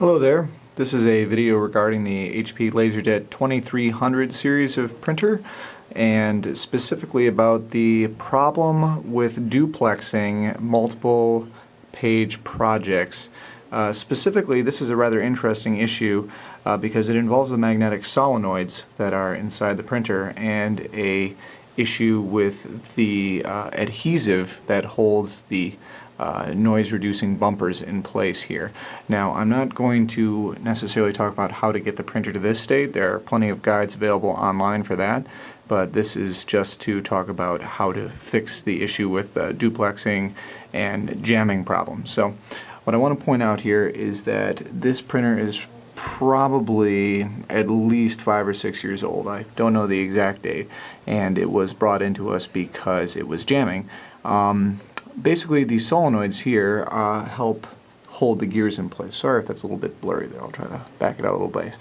Hello there. This is a video regarding the HP LaserJet 2300 series of printer, and specifically about the problem with duplexing multiple page projects. Specifically, this is a rather interesting issue because it involves the magnetic solenoids that are inside the printer and a issue with the adhesive that holds the noise-reducing bumpers in place here. Now, I'm not going to necessarily talk about how to get the printer to this state. There are plenty of guides available online for that, but this is just to talk about how to fix the issue with duplexing and jamming problems. So, what I want to point out here is that this printer is probably at least 5 or 6 years old. I don't know the exact date, and it was brought into us because it was jamming. Basically, these solenoids here help hold the gears in place. Sorry if that's a little bit blurry there. I'll try to back it out a little bit.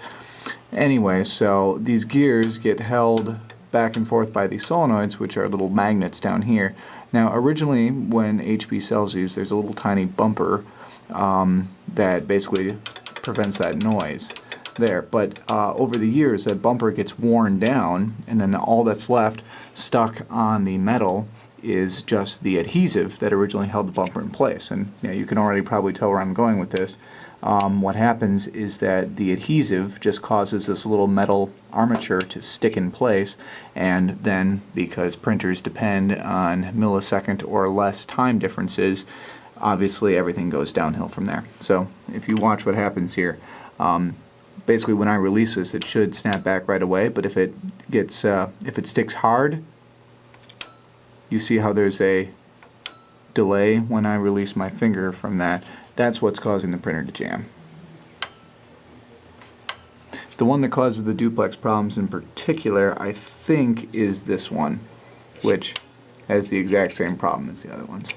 Anyway, so these gears get held back and forth by these solenoids, which are little magnets down here. Now, originally, when HP sells these, there's a little tiny bumper that basically prevents that noise there. But over the years, that bumper gets worn down, and then all that's left stuck on the metal is just the adhesive that originally held the bumper in place. And you can already probably tell where I'm going with this. What happens is that the adhesive just causes this little metal armature to stick in place, and then because printers depend on millisecond or less time differences, obviously everything goes downhill from there. So if you watch what happens here, basically when I release this, it should snap back right away, but if it sticks hard, you see how there's a delay when I release my finger from that. That's what's causing the printer to jam. The one that causes the duplex problems in particular, I think, is this one, which has the exact same problem as the other ones.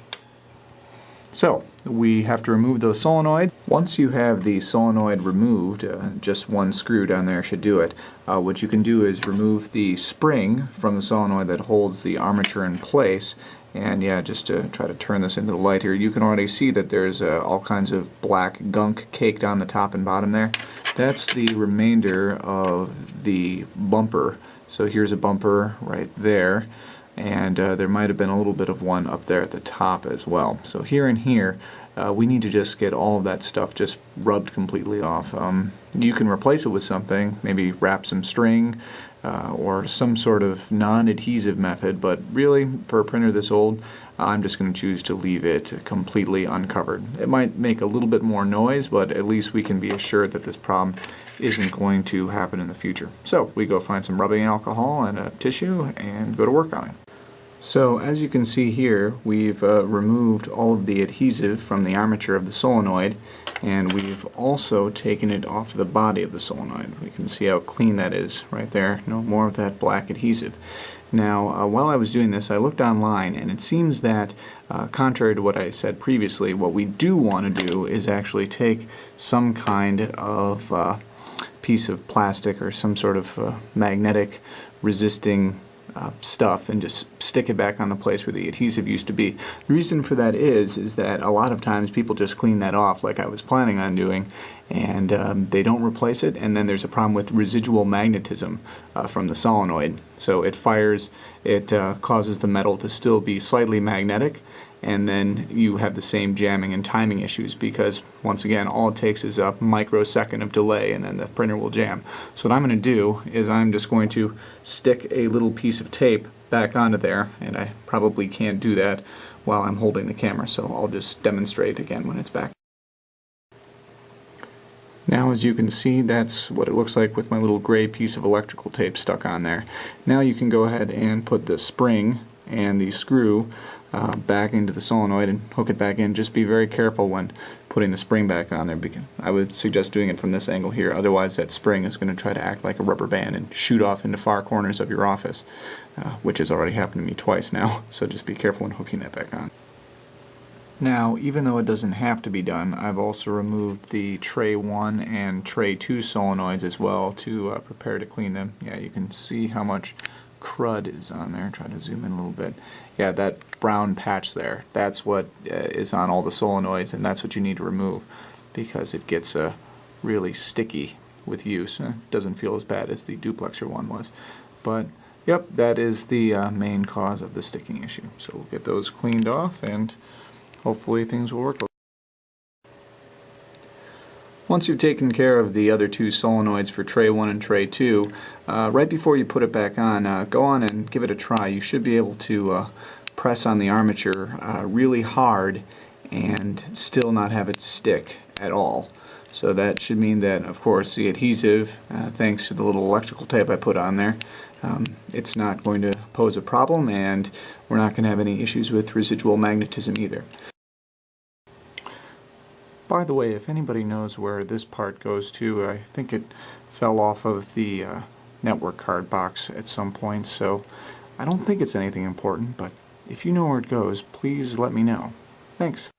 So, we have to remove those solenoids. Once you have the solenoid removed, just one screw down there should do it. What you can do is remove the spring from the solenoid that holds the armature in place. And yeah, just to try to turn this into the light here, you can already see that there's all kinds of black gunk caked on the top and bottom there. That's the remainder of the bumper. So here's a bumper right there. And there might have been a little bit of one up there at the top as well. So here and here, we need to just get all of that stuff just rubbed completely off. You can replace it with something, maybe wrap some string or some sort of non-adhesive method, but really, for a printer this old, I'm just going to choose to leave it completely uncovered. It might make a little bit more noise, but at least we can be assured that this problem isn't going to happen in the future. So we go find some rubbing alcohol and a tissue and go to work on it. So as you can see here, we've removed all of the adhesive from the armature of the solenoid, and we've also taken it off the body of the solenoid. We can see how clean that is right there. No more of that black adhesive. Now, while I was doing this, I looked online, and it seems that, contrary to what I said previously, what we do want to do is actually take some kind of piece of plastic or some sort of magnetic resisting stuff and just stick it back on the place where the adhesive used to be. The reason for that is that a lot of times people just clean that off like I was planning on doing, and they don't replace it, and then there's a problem with residual magnetism from the solenoid. So it fires, it causes the metal to still be slightly magnetic, and then you have the same jamming and timing issues because, once again, all it takes is a microsecond of delay and then the printer will jam. So what I'm going to do is I'm just going to stick a little piece of tape back onto there, and I probably can't do that while I'm holding the camera, so I'll just demonstrate again when it's back. Now, as you can see, that's what it looks like with my little gray piece of electrical tape stuck on there. Now you can go ahead and put the spring and the screw back into the solenoid and hook it back in. Just be very careful when putting the spring back on there, because I would suggest doing it from this angle here, otherwise that spring is going to try to act like a rubber band and shoot off into far corners of your office, which has already happened to me twice now, so just be careful when hooking that back on. Now, even though it doesn't have to be done, I've also removed the tray 1 and tray 2 solenoids as well to prepare to clean them. Yeah, you can see how much crud is on there. Try to zoom in a little bit. Yeah, that brown patch there, that's what is on all the solenoids, and that's what you need to remove because it gets really sticky with use. It doesn't feel as bad as the duplexer one was. But yep, that is the main cause of the sticking issue. So we'll get those cleaned off and hopefully things will work. Once you've taken care of the other two solenoids for tray 1 and tray 2, right before you put it back on, go on and give it a try. You should be able to press on the armature really hard and still not have it stick at all. So that should mean that, of course, the adhesive, thanks to the little electrical tape I put on there, it's not going to pose a problem, and we're not going to have any issues with residual magnetism either. By the way, if anybody knows where this part goes to, I think it fell off of the network card box at some point, so I don't think it's anything important, but if you know where it goes, please let me know. Thanks.